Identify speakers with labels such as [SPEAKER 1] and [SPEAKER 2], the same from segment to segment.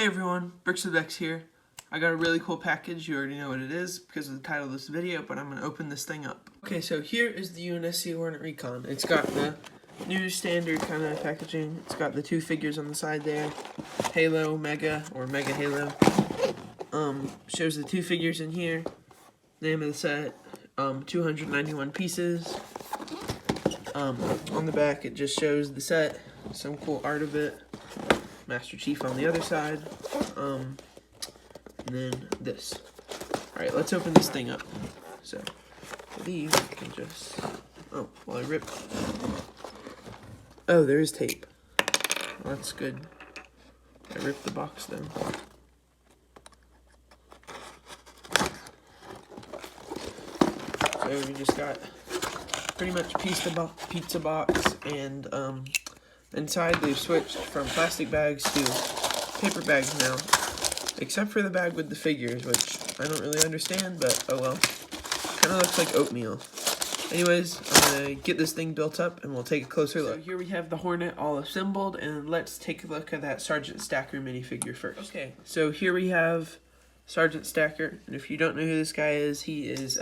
[SPEAKER 1] Hey everyone, Bricks with X here. I got a really cool package. You already know what it is because of the title of this video, but I'm going to open this thing up. Okay, so here is the UNSC Hornet Recon. It's got the new standard kind of packaging. It's got the two figures on the side there. Halo, Mega, or Mega Halo. Shows the two figures in here. Name of the set, 291 pieces. On the back it just shows the set, some cool art of it. Master Chief on the other side, and then this. Alright, let's open this thing up. So, for these, I can just, well, I rip. Oh, there is tape. Well, that's good. I ripped the box then. So we just got pretty much pizza box, and inside they've switched from plastic bags to paper bags now, except for the bag with the figures, which I don't really understand, but oh well. Kind of looks like oatmeal. Anyways, I'm going to get this thing built up and we'll take a closer look. So here we have the Hornet all assembled, and let's take a look at that Sergeant Stacker minifigure first. Okay, so here we have Sergeant Stacker, and if you don't know who this guy is, he's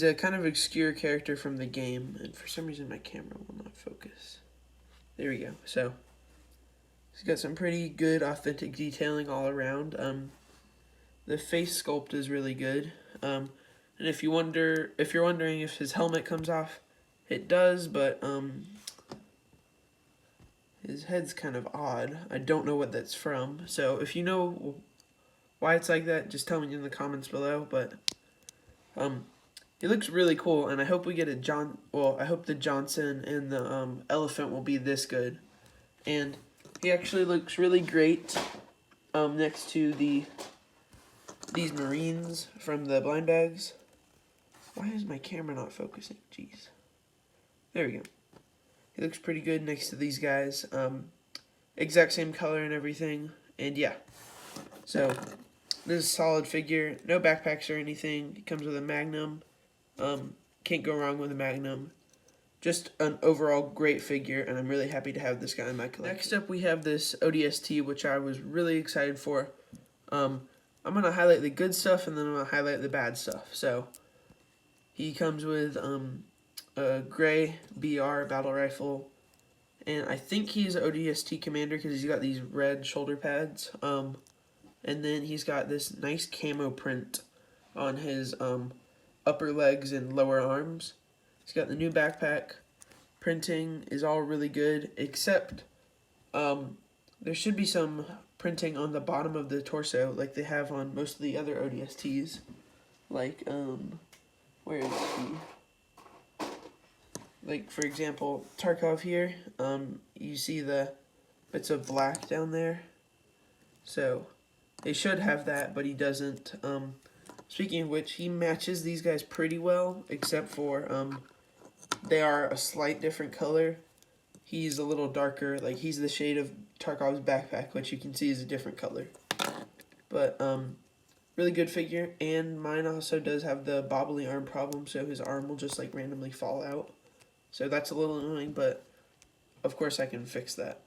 [SPEAKER 1] a kind of obscure character from the game, and for some reason my camera will not focus. There we go. So he's got some pretty good authentic detailing all around. The face sculpt is really good. And if you're wondering if his helmet comes off, it does, but his head's kind of odd. I don't know what that's from. So if you know why it's like that, just tell me in the comments below. But it looks really cool, and I hope we get I hope the Johnson and the elephant will be this good. And he actually looks really great next to these Marines from the blind bags. Why is my camera not focusing? Jeez. There we go. He looks pretty good next to these guys. Exact same color and everything. And yeah. So this is a solid figure. No backpacks or anything. It comes with a Magnum. Can't go wrong with a Magnum. Just an overall great figure, and I'm really happy to have this guy in my collection. Next up we have this ODST, which I was really excited for. I'm going to highlight the good stuff, and then I'm going to highlight the bad stuff. So he comes with a gray BR battle rifle, and I think he's an ODST commander because he's got these red shoulder pads. And then he's got this nice camo print on his upper legs and lower arms. He's got the new backpack. Printing is all really good, except there should be some printing on the bottom of the torso like they have on most of the other ODSTs. Like, where is he? Like, for example, Tarkov here, you see the bits of black down there. So, they should have that, but he doesn't. Speaking of which, he matches these guys pretty well, except for they are a slight different color. He's a little darker, like he's the shade of Tarkov's backpack, which you can see is a different color. But really good figure, and mine also does have the bobbly arm problem, so his arm will just like randomly fall out. So that's a little annoying, but of course I can fix that.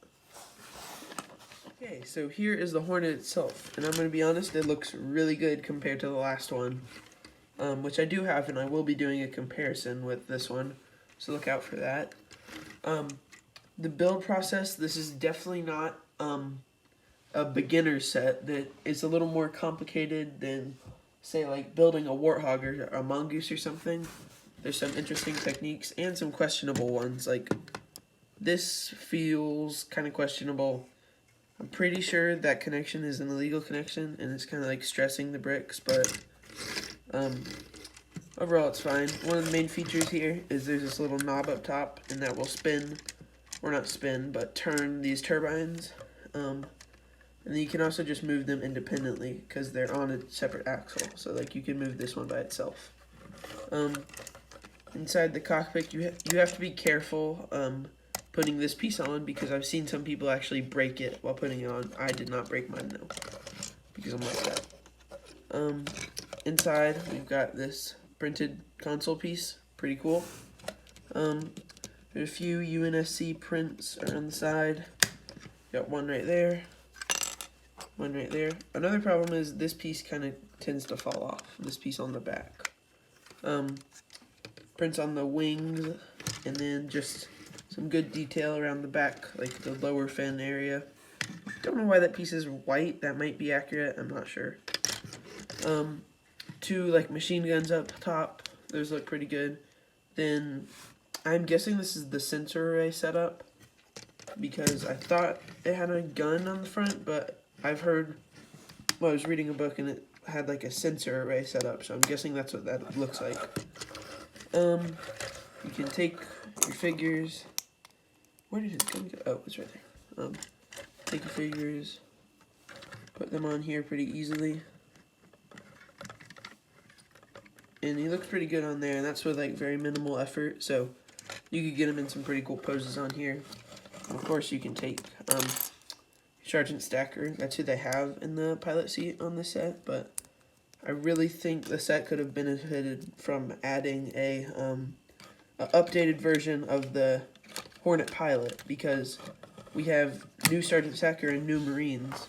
[SPEAKER 1] Okay, so here is the Hornet itself, and I'm going to be honest, it looks really good compared to the last one, which I do have, and I will be doing a comparison with this one, so look out for that. The build process, this is definitely not a beginner set. That it's a little more complicated than, say, like building a Warthog or a Mongoose or something. There's some interesting techniques and some questionable ones, like this feels kind of questionable. I'm pretty sure that connection is an illegal connection, and it's kind of like stressing the bricks, but overall it's fine. One of the main features here is there's this little knob up top, and that will spin, or not spin, but turn these turbines. And then you can also just move them independently because they're on a separate axle, so like you can move this one by itself. Inside the cockpit, you have to be careful putting this piece on, because I've seen some people actually break it while putting it on. I did not break mine though, because I'm like that. Inside we've got this printed console piece, pretty cool. There's a few UNSC prints around the side. Got one right there. one right there. Another problem is this piece kind of tends to fall off, this piece on the back. Prints on the wings, and then just some good detail around the back, like the lower fin area. Don't know why that piece is white. That might be accurate, I'm not sure. Two like machine guns up top, those look pretty good. Then I'm guessing this is the sensor array setup, because I thought it had a gun on the front, but I've heard, well, I was reading a book and it had like a sensor array setup, so I'm guessing that's what that looks like. You can take your figures. Where did his gun go? Oh, it's right there. Take your figures, put them on here pretty easily. And he looks pretty good on there, and that's with like very minimal effort, so you could get him in some pretty cool poses on here. And of course, you can take Sergeant Stacker. That's who they have in the pilot seat on this set, but I really think the set could have benefited from adding a updated version of the Hornet pilot, because we have new Sergeant Stacker and new Marines.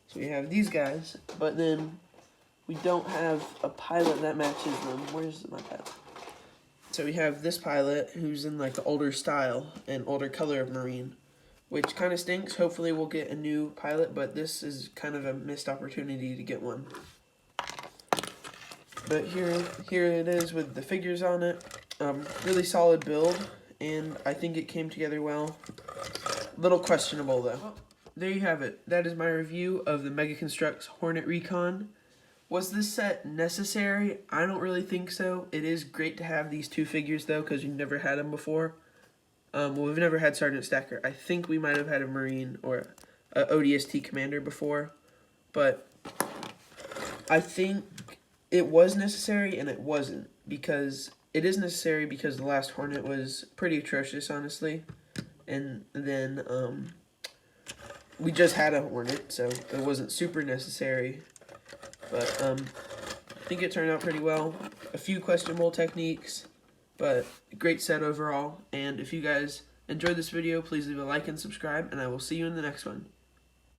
[SPEAKER 1] So we have these guys, but then we don't have a pilot that matches them. Where's my pilot? So we have this pilot who's in like the older style and older color of Marine, which kind of stinks. Hopefully we'll get a new pilot, but this is kind of a missed opportunity to get one. But here it is with the figures on it. Really solid build, and I think it came together well. A little questionable though. Well, there you have it. That is my review of the Mega Construx Hornet Recon. Was this set necessary? I don't really think so. It is great to have these two figures though, because we've never had them before. Well, we've never had Sergeant Stacker. I think we might have had a Marine or a ODST commander before, but I think it was necessary and it wasn't, because it is necessary because the last Hornet was pretty atrocious, honestly, and then we just had a Hornet, so it wasn't super necessary, but I think it turned out pretty well. A few questionable techniques, but great set overall. And if you guys enjoyed this video, please leave a like and subscribe, and I will see you in the next one.